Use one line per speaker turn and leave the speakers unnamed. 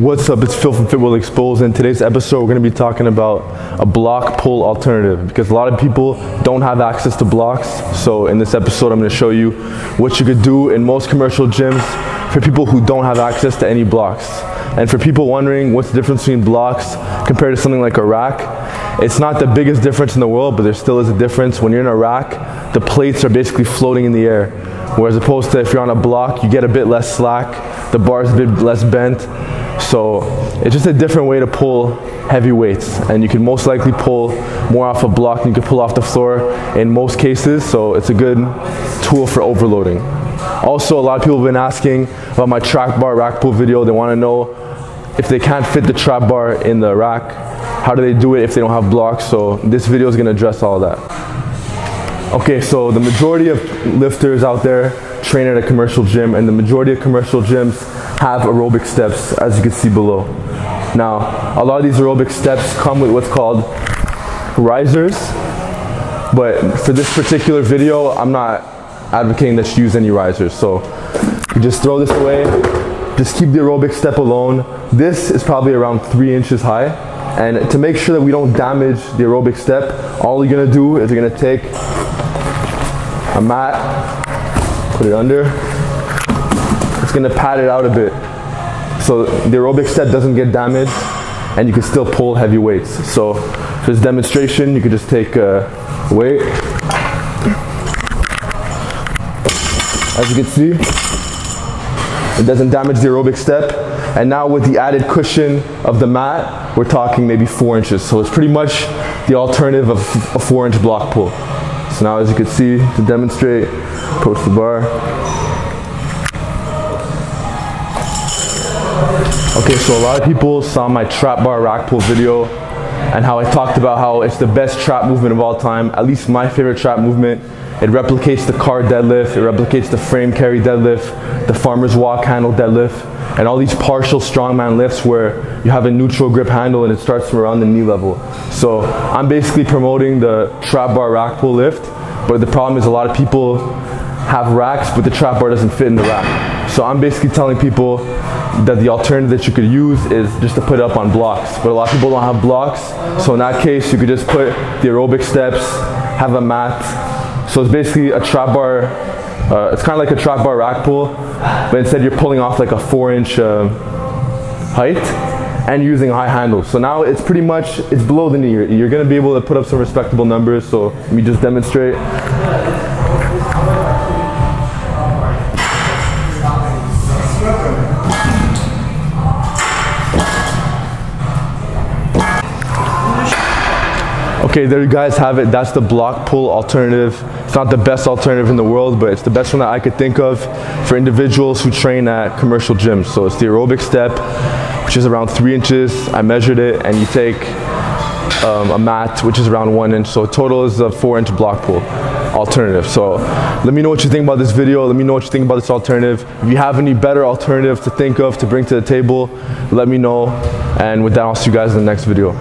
What's up, it's Phil from Fit Will Expose. In today's episode we're going to be talking about a block pull alternative because a lot of people don't have access to blocks. So in this episode I'm going to show you what you could do in most commercial gyms for people who don't have access to any blocks. And for people wondering what's the difference between blocks compared to something like a rack, it's not the biggest difference in the world, but there still is a difference. When you're in a rack, the plates are basically floating in the air, whereas opposed to if you're on a block, you get a bit less slack, the bar is a bit less bent. So it's just a different way to pull heavy weights, and you can most likely pull more off a block than you can pull off the floor in most cases, so it's a good tool for overloading. Also, a lot of people have been asking about my track bar rack pull video. They want to know if they can't fit the trap bar in the rack, how do they do it if they don't have blocks? So this video is going to address all that. Okay, so the majority of lifters out there train at a commercial gym, and the majority of commercial gyms have aerobic steps, as you can see below. Now, a lot of these aerobic steps come with what's called risers, but for this particular video, I'm not advocating that you use any risers. So you just throw this away, just keep the aerobic step alone. This is probably around 3 inches high, and to make sure that we don't damage the aerobic step, all you're gonna do is you're gonna take a mat, put it under. It's gonna pad it out a bit so the aerobic step doesn't get damaged and you can still pull heavy weights. So for this demonstration, you could just take a weight. As you can see, it doesn't damage the aerobic step. And now with the added cushion of the mat, we're talking maybe 4 inches. So it's pretty much the alternative of a 4-inch block pull. So now as you can see, to demonstrate, approach the bar. Okay, so a lot of people saw my trap bar rack pull video and how I talked about how it's the best trap movement of all time, at least my favorite trap movement. It replicates the car deadlift, it replicates the frame carry deadlift, the farmer's walk handle deadlift, and all these partial strongman lifts where you have a neutral grip handle and it starts from around the knee level. So I'm basically promoting the trap bar rack pull lift, but the problem is a lot of people have racks, but the trap bar doesn't fit in the rack. So I'm basically telling people that the alternative that you could use is just to put it up on blocks. But a lot of people don't have blocks, so in that case you could just put the aerobic steps, have a mat. So it's basically a trap bar, it's kind of like a trap bar rack pull, but instead you're pulling off like a 4-inch height and using a high handle. So now it's pretty much, it's below the knee. You're gonna be able to put up some respectable numbers, so let me just demonstrate. Okay, there you guys have it. That's the block pull alternative. It's not the best alternative in the world, but it's the best one that I could think of for individuals who train at commercial gyms. So it's the aerobic step, which is around 3 inches. I measured it, and you take a mat, which is around 1 inch. So total is a 4-inch block pull alternative. So let me know what you think about this video. Let me know what you think about this alternative. If you have any better alternatives to think of to bring to the table, let me know. And with that, I'll see you guys in the next video.